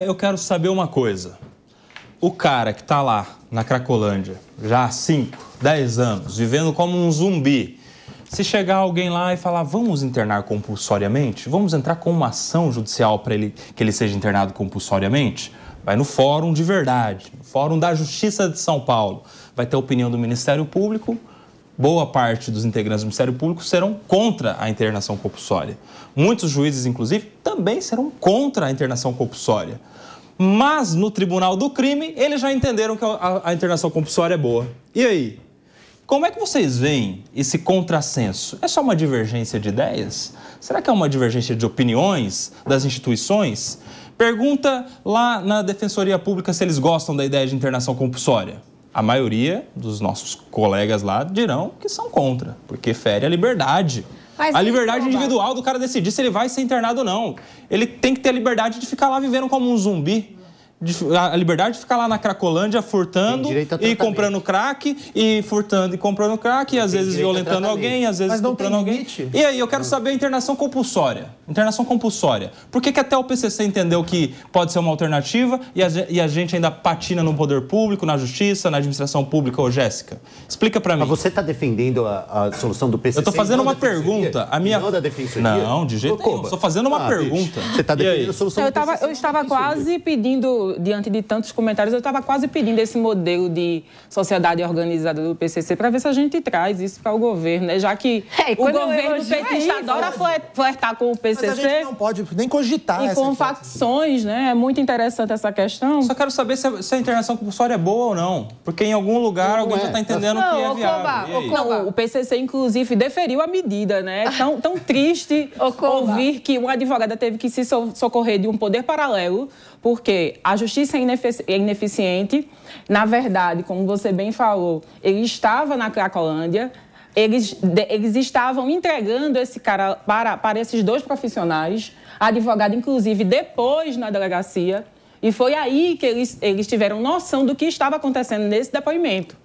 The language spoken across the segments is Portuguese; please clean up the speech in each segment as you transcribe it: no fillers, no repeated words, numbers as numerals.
Eu quero saber uma coisa. O cara que está lá na Cracolândia, já há 5, 10 anos, vivendo como um zumbi, se chegar alguém lá e falar, vamos internar compulsoriamente? Vamos entrar com uma ação judicial para que ele seja internado compulsoriamente? Vai no fórum de verdade, no fórum da Justiça de São Paulo. Vai ter a opinião do Ministério Público. Boa parte dos integrantes do Ministério Público serão contra a internação compulsória. Muitos juízes, inclusive, também serão contra a internação compulsória. Mas no Tribunal do Crime, eles já entenderam que a internação compulsória é boa. E aí? Como é que vocês veem esse contrassenso? É só uma divergência de ideias? Será que é uma divergência de opiniões das instituições? Pergunta lá na Defensoria Pública se eles gostam da ideia de internação compulsória. A maioria dos nossos colegas lá dirão que são contra, porque fere a liberdade. A liberdade individual do cara decidir se ele vai ser internado ou não. Ele tem que ter a liberdade de ficar lá vivendo como um zumbi. A liberdade de ficar lá na Cracolândia furtando e comprando crack, e furtando e comprando crack, e às vezes violentando alguém, às vezes comprando alguém. E aí, eu quero saber a internação compulsória. Internação compulsória. Por que até o PCC entendeu que pode ser uma alternativa e a gente ainda patina no poder público, na justiça, na administração pública, ô Jéssica? Explica pra mim. Mas você está defendendo a solução do PCC? Eu tô fazendo uma pergunta. Não da defensoria? Não, de jeito nenhum. Estou fazendo uma pergunta. Você está defendendo a solução do PCC? Eu estava quase pedindo, diante de tantos comentários, eu estava quase pedindo esse modelo de sociedade organizada do PCC para ver se a gente traz isso para o governo, né? Já que o governo petista adora flertar com o PCC. Mas a gente não pode nem cogitar e com facções, né? É muito interessante essa questão. Só quero saber se a internação compulsória é boa ou não. Porque em algum lugar alguém já está entendendo que é viável. Não, o PCC, inclusive, deferiu a medida, né? Tão triste ouvir que uma advogada teve que se socorrer de um poder paralelo, porque a justiça é ineficiente. Na verdade, como você bem falou, ele estava na Cracolândia, eles estavam entregando esse cara para esses dois profissionais, a advogada, inclusive, depois na delegacia, e foi aí que eles tiveram noção do que estava acontecendo nesse depoimento,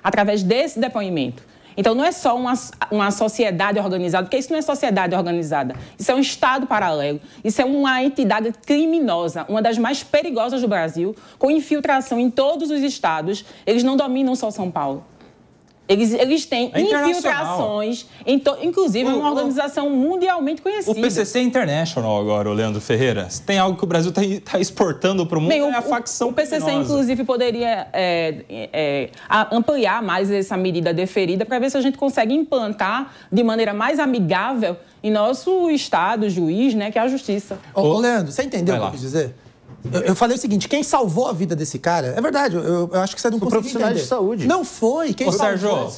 através desse depoimento. Então, não é só uma sociedade organizada, porque isso não é sociedade organizada. Isso é um Estado paralelo. Isso é uma entidade criminosa, uma das mais perigosas do Brasil, com infiltração em todos os estados. Eles não dominam só São Paulo. Eles têm infiltrações, inclusive uma organização mundialmente conhecida. O PCC é international agora, o Leandro Ferreira. Se tem algo que o Brasil está exportando para o mundo, é a facção O PCC, criminosa. Inclusive, poderia ampliar mais essa medida deferida para ver se a gente consegue implantar de maneira mais amigável em nosso Estado, juiz, né, que é a Justiça. Ô, Leandro, você entendeu o que eu quis dizer? Eu falei o seguinte, quem salvou a vida desse cara... É verdade, eu acho que você não conseguiu entender. Profissionais de saúde. Não foi. Quem Sérgio,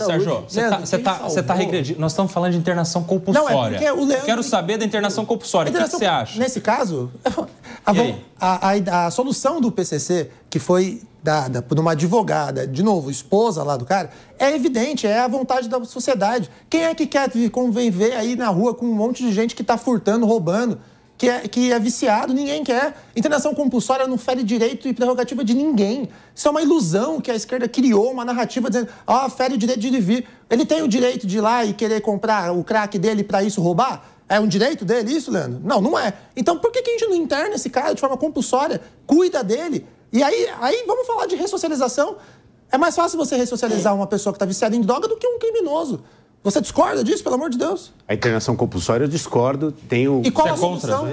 você está regredindo. Nós estamos falando de internação compulsória. Não, é porque o Leandro... Eu quero saber da internação compulsória. O que você acha? Nesse caso, a solução do PCC, que foi dada por uma advogada, de novo, esposa lá do cara, é evidente, é a vontade da sociedade. Quem é que quer conviver aí na rua com um monte de gente que está furtando, roubando, que é viciado? Ninguém quer. Internação compulsória não fere direito e prerrogativa de ninguém. Isso é uma ilusão que a esquerda criou, uma narrativa dizendo, fere o direito de ir e vir. Ele tem o direito de ir lá e querer comprar o crack dele para isso roubar? É um direito dele isso, Leandro? Não, não é. Então por que a gente não interna esse cara de forma compulsória? Cuida dele. E aí vamos falar de ressocialização. É mais fácil você ressocializar uma pessoa que está viciada em droga do que um criminoso. Você discorda disso, pelo amor de Deus? A internação compulsória eu discordo. E qual a solução?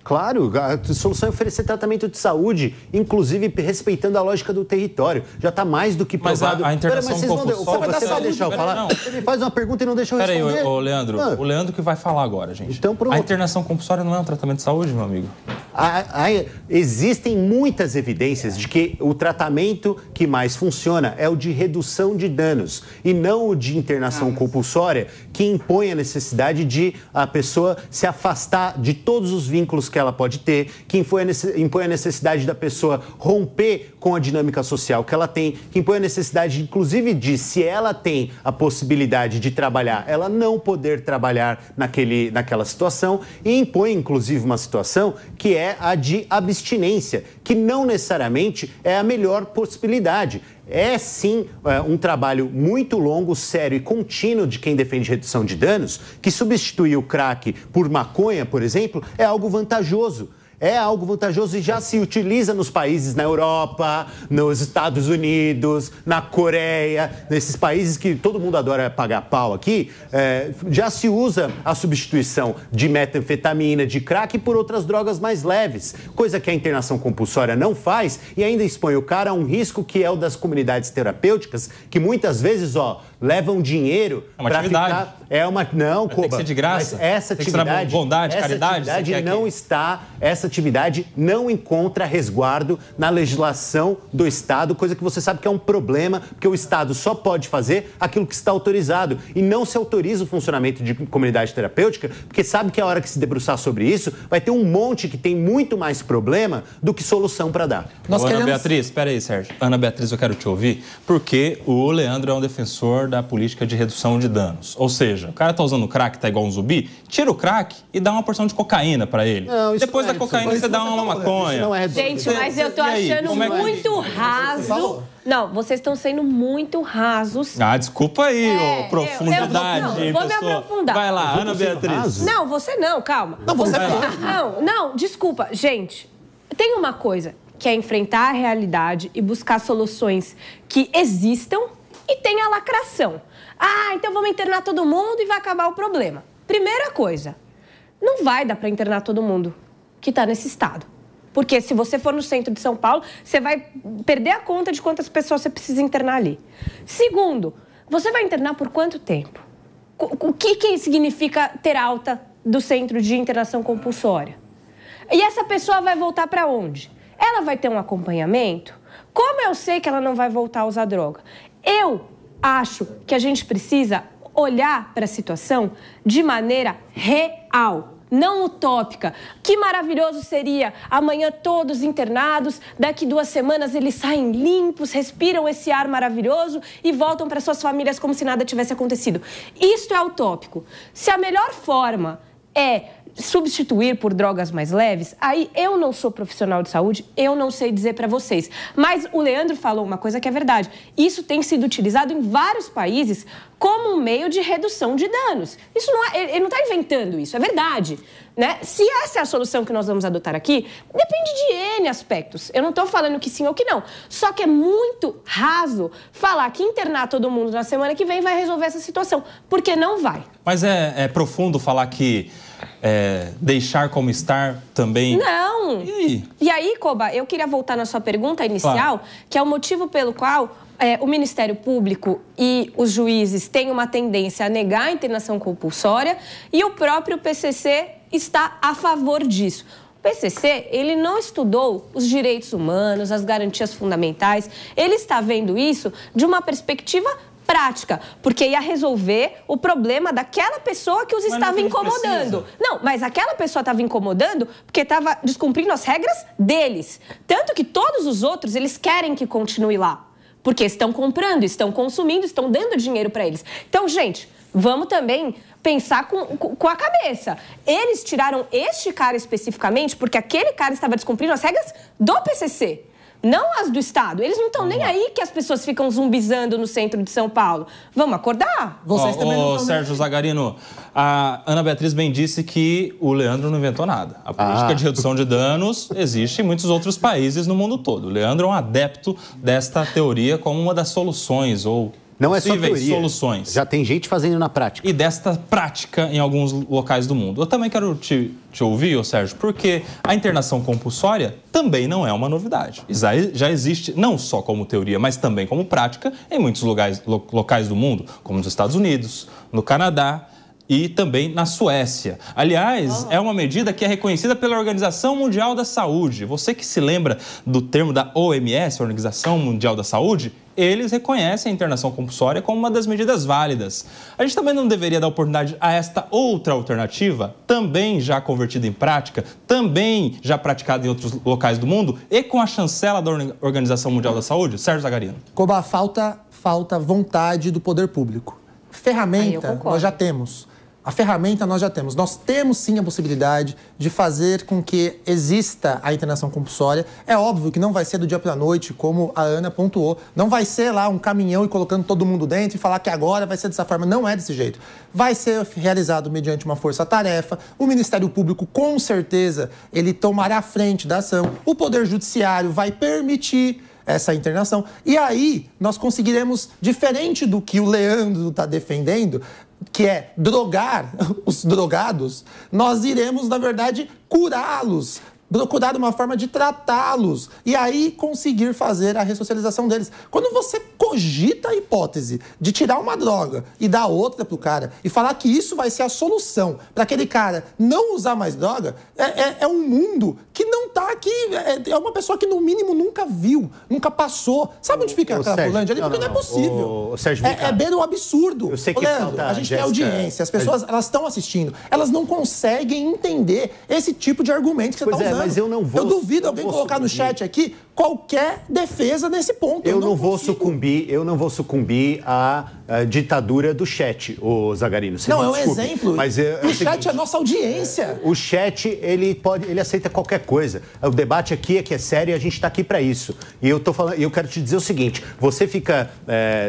Claro, a solução é oferecer tratamento de saúde, inclusive respeitando a lógica do território. Já está mais do que provado. Mas a internação compulsória... Você vai deixar eu falar? Você me faz uma pergunta e não deixa eu responder. Peraí, ô Leandro, o Leandro que vai falar agora, gente. Então, pronto. A internação compulsória não é um tratamento de saúde, meu amigo? Existem muitas evidências de que o tratamento que mais funciona é o de redução de danos e não o de internação compulsória, que impõe a necessidade de a pessoa se afastar de todos os vínculos que ela pode ter, que impõe a necessidade da pessoa romper com a dinâmica social que ela tem, que impõe a necessidade, inclusive, de, se ela tem a possibilidade de trabalhar, ela não poder trabalhar naquela situação, e impõe, inclusive, uma situação que é a de abstinência, que não necessariamente é a melhor possibilidade. É, sim, um trabalho muito longo, sério e contínuo de quem defende redução de danos, que substituir o crack por maconha, por exemplo, é algo vantajoso. é algo vantajoso e já se utiliza nos países na Europa, nos Estados Unidos, na Coreia, nesses países que todo mundo adora pagar pau aqui, já se usa a substituição de metanfetamina, de crack por outras drogas mais leves, coisa que a internação compulsória não faz e ainda expõe o cara a um risco que é o das comunidades terapêuticas, que muitas vezes, levam dinheiro para ficar... Não, Koba. Tem que ser de graça. Mas essa atividade... Bondade, caridade... Essa atividade não encontra resguardo na legislação do Estado, coisa que você sabe que é um problema, porque o Estado só pode fazer aquilo que está autorizado e não se autoriza o funcionamento de comunidade terapêutica, porque sabe que a hora que se debruçar sobre isso, vai ter um monte que tem muito mais problema do que solução para dar. Ana Beatriz, espera aí, Sérgio. Ana Beatriz, eu quero te ouvir, porque o Leandro é um defensor da política de redução de danos. Ou seja, o cara tá usando crack, tá igual um zumbi, tira o crack e dá uma porção de cocaína para ele. Não, depois da cocaína você dá uma maconha. Gente, mas eu tô achando muito raso. Não, vocês estão sendo muito rasos. Desculpa aí, profundidade. Vou me aprofundar. Vai lá, Ana Beatriz. Não, você não, calma. Não, você Não, desculpa. Gente, tem uma coisa que é enfrentar a realidade e buscar soluções que existam e tem a lacração. Então vamos internar todo mundo e vai acabar o problema. Primeira coisa, não vai dar para internar todo mundo que está nesse estado. Porque se você for no centro de São Paulo, você vai perder a conta de quantas pessoas você precisa internar ali. Segundo, você vai internar por quanto tempo? O que significa ter alta do centro de internação compulsória? E essa pessoa vai voltar para onde? Ela vai ter um acompanhamento? Como eu sei que ela não vai voltar a usar droga? Eu acho que a gente precisa olhar para a situação de maneira real, não utópica. Que maravilhoso seria amanhã todos internados, daqui 2 semanas eles saem limpos, respiram esse ar maravilhoso e voltam para suas famílias como se nada tivesse acontecido. Isto é utópico. Se a melhor forma é substituir por drogas mais leves, aí eu não sou profissional de saúde, eu não sei dizer para vocês. Mas o Leandro falou uma coisa que é verdade. Isso tem sido utilizado em vários países como um meio de redução de danos. Isso não é, ele não está inventando isso, é verdade. Né? Se essa é a solução que nós vamos adotar aqui, depende de N aspectos. Eu não estou falando que sim ou que não. Só que é muito raso falar que internar todo mundo na semana que vem vai resolver essa situação, porque não vai. Mas é profundo falar que deixar como estar também... Não! E aí, Koba, eu queria voltar na sua pergunta inicial, que é o motivo pelo qual o Ministério Público e os juízes têm uma tendência a negar a internação compulsória e o próprio PCC está a favor disso. O PCC, ele não estudou os direitos humanos, as garantias fundamentais, ele está vendo isso de uma perspectiva prática, porque ia resolver o problema daquela pessoa que os estava incomodando. Não, mas aquela pessoa estava incomodando porque estava descumprindo as regras deles. Tanto que todos os outros, eles querem que continue lá. Porque estão comprando, estão consumindo, estão dando dinheiro para eles. Então, gente, vamos também pensar com a cabeça. Eles tiraram este cara especificamente porque aquele cara estava descumprindo as regras do PCC. Não as do Estado. Eles não estão nem aí que as pessoas ficam zumbizando no centro de São Paulo. Vamos acordar? Vocês também não estão... Sérgio Zagarino, a Ana Beatriz bem disse que o Leandro não inventou nada. A política de redução de danos existe em muitos outros países no mundo todo. O Leandro é um adepto desta teoria como uma das soluções ou não é só teoria, soluções. Já tem gente fazendo na prática. E desta prática em alguns locais do mundo. Eu também quero te ouvir, Sérgio, porque a internação compulsória também não é uma novidade. Já existe não só como teoria, mas também como prática em muitos locais do mundo, como nos Estados Unidos, no Canadá e também na Suécia. Aliás, é uma medida que é reconhecida pela Organização Mundial da Saúde. Você que se lembra do termo da OMS, Organização Mundial da Saúde, eles reconhecem a internação compulsória como uma das medidas válidas. A gente também não deveria dar oportunidade a esta outra alternativa, também já convertida em prática, também já praticada em outros locais do mundo e com a chancela da Organização Mundial da Saúde? Sérgio Zagarino. Koba, falta vontade do poder público. Ferramenta nós já temos. A ferramenta nós já temos. Nós temos sim a possibilidade de fazer com que exista a internação compulsória. É óbvio que não vai ser do dia para a noite, como a Ana pontuou. Não vai ser lá um caminhão e colocando todo mundo dentro e falar que agora vai ser dessa forma. Não é desse jeito. Vai ser realizado mediante uma força-tarefa. O Ministério Público, com certeza, ele tomará a frente da ação. O Poder Judiciário vai permitir essa internação. E aí nós conseguiremos, diferente do que o Leandro está defendendo, que é drogar os drogados, nós iremos, na verdade, curá-los, procurar uma forma de tratá-los e aí conseguir fazer a ressocialização deles. Quando você cogita a hipótese de tirar uma droga e dar outra pro cara e falar que isso vai ser a solução para aquele cara não usar mais droga, é um mundo que não tá aqui, é uma pessoa que no mínimo nunca viu, nunca passou. Sabe onde fica a Cracolândia ali? Porque não é possível. Sérgio, é beira o absurdo. Eu sei que Leandro, a gente tem audiência, as pessoas elas estão assistindo, elas não conseguem entender esse tipo de argumento que você está usando. Mas eu não vou. Eu duvido alguém colocar no chat aqui qualquer defesa nesse ponto. Eu não vou sucumbir à ditadura do chat, ô Zagarino. Não, é um exemplo. Mas o chat é a nossa audiência. O chat, ele aceita qualquer coisa. O debate aqui é que é sério e a gente está aqui para isso. E eu quero te dizer o seguinte: você fica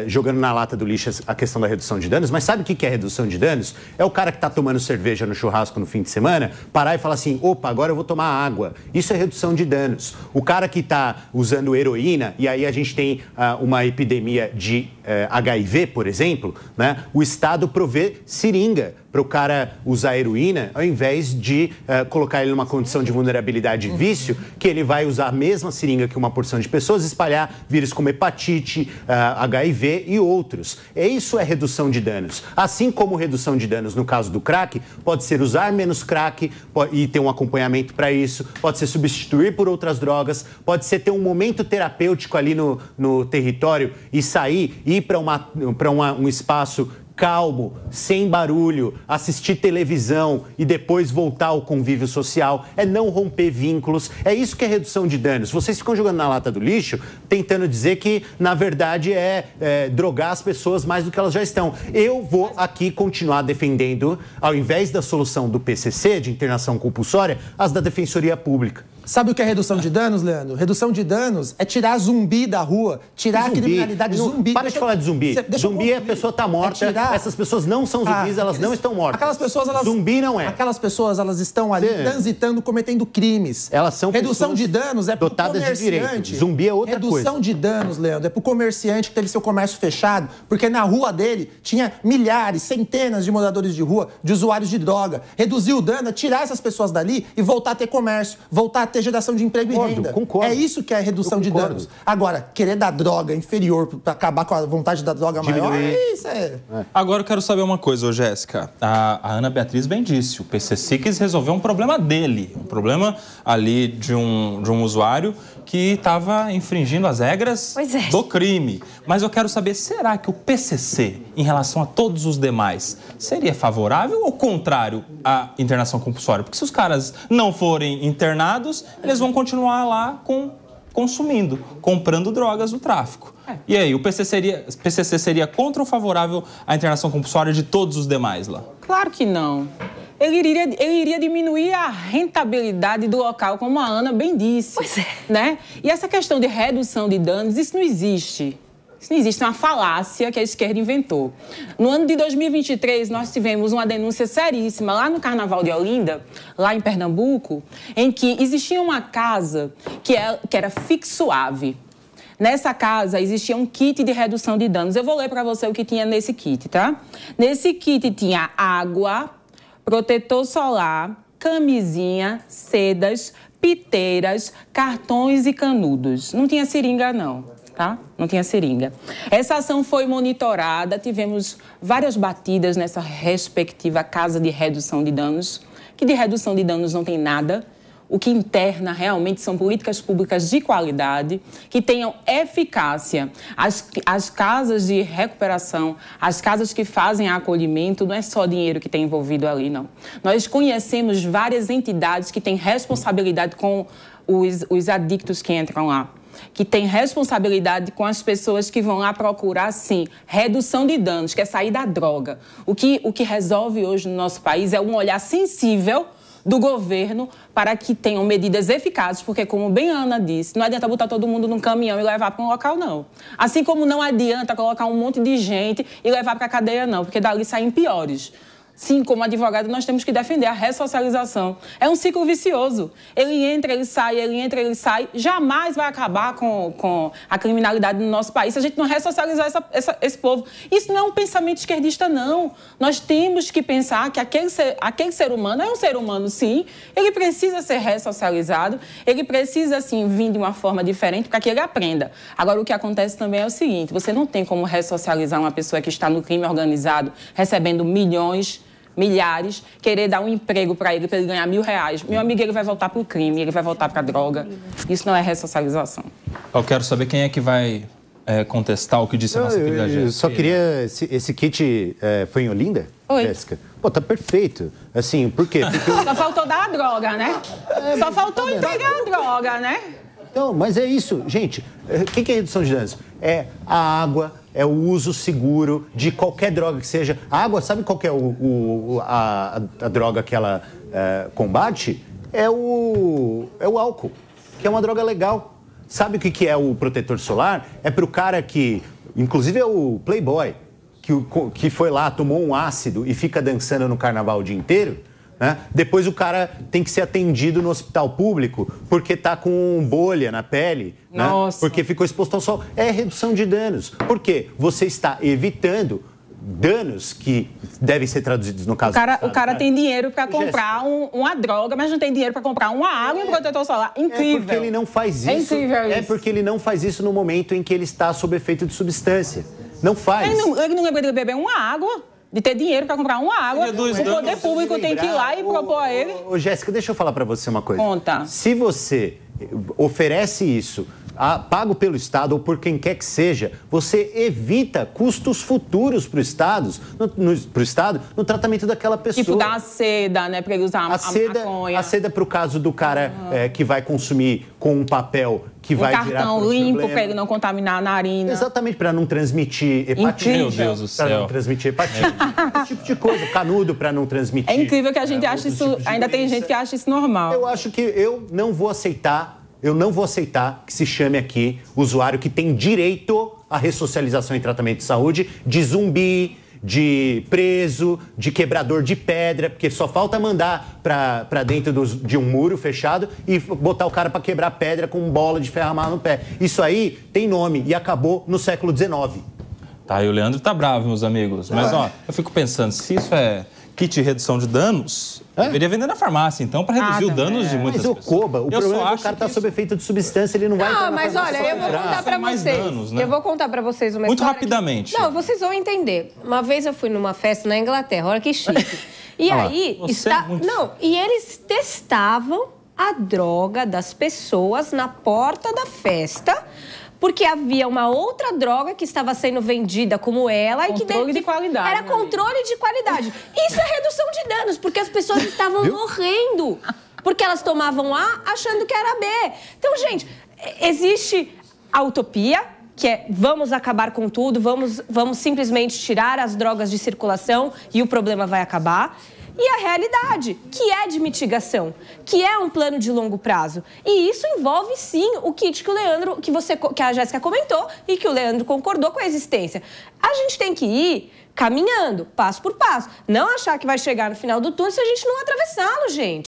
jogando na lata do lixo a questão da redução de danos, mas sabe o que é redução de danos? É o cara que está tomando cerveja no churrasco no fim de semana, parar e falar assim: opa, agora eu vou tomar água. Isso é redução de danos. O cara que está usando heroína, e aí a gente tem uma epidemia de HIV, por exemplo, né? O Estado provê seringa para o cara usar heroína, ao invés de colocar ele numa condição de vulnerabilidade e vício, que ele vai usar a mesma seringa que uma porção de pessoas, espalhar vírus como hepatite, HIV e outros. Isso é redução de danos. Assim como redução de danos no caso do crack, pode ser usar menos crack e ter um acompanhamento para isso, pode ser substituir por outras drogas, pode ser ter um momento terapêutico ali no território e sair, ir para um espaço calmo, sem barulho, assistir televisão e depois voltar ao convívio social, é não romper vínculos, é isso que é redução de danos. Vocês ficam jogando na lata do lixo, tentando dizer que, na verdade, drogar as pessoas mais do que elas já estão. Eu vou aqui continuar defendendo, ao invés da solução do PCC, de internação compulsória, as da Defensoria Pública. Sabe o que é redução de danos, Leandro? Redução de danos é tirar zumbi da rua, tirar a criminalidade zumbi. Para de falar de zumbi. Zumbi é a pessoa tá morta, essas pessoas não são zumbis, elas não estão mortas. Aquelas pessoas, zumbi não é. Aquelas pessoas, elas estão ali transitando, cometendo crimes. Elas são redução de danos é pro comerciante. Zumbi é outra coisa. Redução de danos, Leandro, é pro comerciante que teve seu comércio fechado, porque na rua dele tinha milhares, centenas de moradores de rua, de usuários de droga. Reduzir o dano é tirar essas pessoas dali e voltar a ter comércio, voltar a ter geração de emprego e renda. Concordo. É isso que é redução de danos. Agora, querer dar droga inferior para acabar com a vontade da droga maior, isso é... Agora eu quero saber uma coisa, Jéssica. A Ana Beatriz bem disse, o PCC quis resolver um problema dele, um problema ali de um usuário que estava infringindo as regras do crime. Mas eu quero saber, será que o PCC, em relação a todos os demais, seria favorável ou contrário à internação compulsória? Porque se os caras não forem internados, eles vão continuar lá consumindo, comprando drogas do tráfico. E aí, o PCC seria contra ou favorável à internação compulsória de todos os demais lá? Claro que não. Ele iria diminuir a rentabilidade do local, como a Ana bem disse. Pois é. Né? E essa questão de redução de danos, isso não existe. Isso não existe, é uma falácia que a esquerda inventou. No ano de 2023, nós tivemos uma denúncia seríssima lá no Carnaval de Olinda, lá em Pernambuco, em que existia uma casa que era Fixuave. Nessa casa existia um kit de redução de danos. Eu vou ler para você o que tinha nesse kit, tá? Nesse kit tinha água, protetor solar, camisinha, sedas, piteiras, cartões e canudos. Não tinha seringa, não. Tá? Não tinha seringa. Essa ação foi monitorada, tivemos várias batidas nessa respectiva casa de redução de danos, que de redução de danos não tem nada. O que interna realmente são políticas públicas de qualidade, que tenham eficácia. As casas de recuperação, as casas que fazem acolhimento, não é só dinheiro que tem envolvido ali, não. Nós conhecemos várias entidades que têm responsabilidade com os adictos que entram lá. que tem responsabilidade com as pessoas que vão lá procurar, sim, redução de danos, que é sair da droga. O que resolve hoje no nosso país é um olhar sensível do governo para que tenham medidas eficazes, porque, como bem a Ana disse, não adianta botar todo mundo num caminhão e levar para um local, não. Assim como não adianta colocar um monte de gente e levar para a cadeia, não, porque dali saem piores. Sim, como advogado, nós temos que defender a ressocialização. É um ciclo vicioso. Ele entra, ele sai, ele entra, ele sai. Jamais vai acabar com a criminalidade no nosso país se a gente não ressocializar esse povo. Isso não é um pensamento esquerdista, não. Nós temos que pensar que aquele ser humano é um ser humano, sim. Ele precisa ser ressocializado. Ele precisa, sim, vir de uma forma diferente para que ele aprenda. Agora, o que acontece também é o seguinte. Você não tem como ressocializar uma pessoa que está no crime organizado, recebendo milhares, querer dar um emprego para ele ganhar R$1.000. Meu amigo, ele vai voltar para o crime, ele vai voltar para a droga. Isso não é ressocialização. Eu quero saber quem é que vai contestar o que disse a nossa querida Jéssica. Eu só queria... Esse kit foi em Olinda, Oi. Jéssica? Pô, tá perfeito. Assim, por quê? Porque Só faltou dar a droga, né? Só faltou entregar a droga, né? Então, mas é isso, gente. O que é redução de danos? É a água, é o uso seguro de qualquer droga que seja. A água, sabe qual que é a droga que ela combate? É o álcool, que é uma droga legal. Sabe o que é o protetor solar? É para o cara que, inclusive é o playboy, que foi lá, tomou um ácido e fica dançando no carnaval o dia inteiro. Né? Depois o cara tem que ser atendido no hospital público porque tá com bolha na pele, né? Porque ficou exposto ao sol. É redução de danos. Por quê? Você está evitando danos que devem ser traduzidos no caso. O cara tem dinheiro para comprar uma droga, mas não tem dinheiro para comprar uma água e um protetor solar. Incrível. É porque ele não faz isso. É incrível isso. É porque ele não faz isso no momento em que ele está sob efeito de substância. Não faz. Ele não lembra de beber uma água, de ter dinheiro para comprar uma água. O poder público tem que ir lá e propor a ele. Ô, Jéssica, deixa eu falar para você uma coisa. Conta. Se você oferece isso pago pelo Estado ou por quem quer que seja, você evita custos futuros para o Estado no tratamento daquela pessoa. Tipo, dar a seda, né, para ele usar a maconha. A seda para o caso do cara que vai consumir com um papel que vai virar cartão limpo para ele não contaminar a narina. Exatamente, para não transmitir hepatite. Meu Deus do céu. Para não transmitir hepatite. Esse tipo de coisa. Canudo para não transmitir. É incrível que a gente acha isso... Ainda tem gente que acha isso normal. Eu acho que eu não vou aceitar que se chame aqui usuário que tem direito à ressocialização em tratamento de saúde de zumbi, de preso, de quebrador de pedra, porque só falta mandar para dentro de um muro fechado e botar o cara para quebrar pedra com bola de ferro amarrado no pé. Isso aí tem nome e acabou no século XIX. Tá, e o Leandro tá bravo, meus amigos. Mas, ó, eu fico pensando, se isso é kit de redução de danos, deveria vender na farmácia, então, para reduzir os danos de muitas pessoas. Mas o Koba, o problema é que o cara tá sob efeito de substância, ele não vai... Não, mas olha, eu vou contar para vocês. Danos, né? Eu vou contar para vocês uma muito história rapidamente. Não, vocês vão entender. Uma vez eu fui numa festa na Inglaterra, olha que chique. E aí, e eles testavam a droga das pessoas na porta da festa, porque havia uma outra droga que estava sendo vendida como ela. Controle de qualidade. Era controle de qualidade. Isso é redução de danos, porque as pessoas estavam morrendo. Porque elas tomavam A achando que era B. Então, gente, existe a utopia, que é vamos acabar com tudo, vamos simplesmente tirar as drogas de circulação e o problema vai acabar. E a realidade, que é de mitigação, que é um plano de longo prazo. E isso envolve, sim, o kit que a Jéssica comentou e que o Leandro concordou com a existência. A gente tem que ir caminhando, passo por passo. Não achar que vai chegar no final do túnel se a gente não atravessá-lo, gente.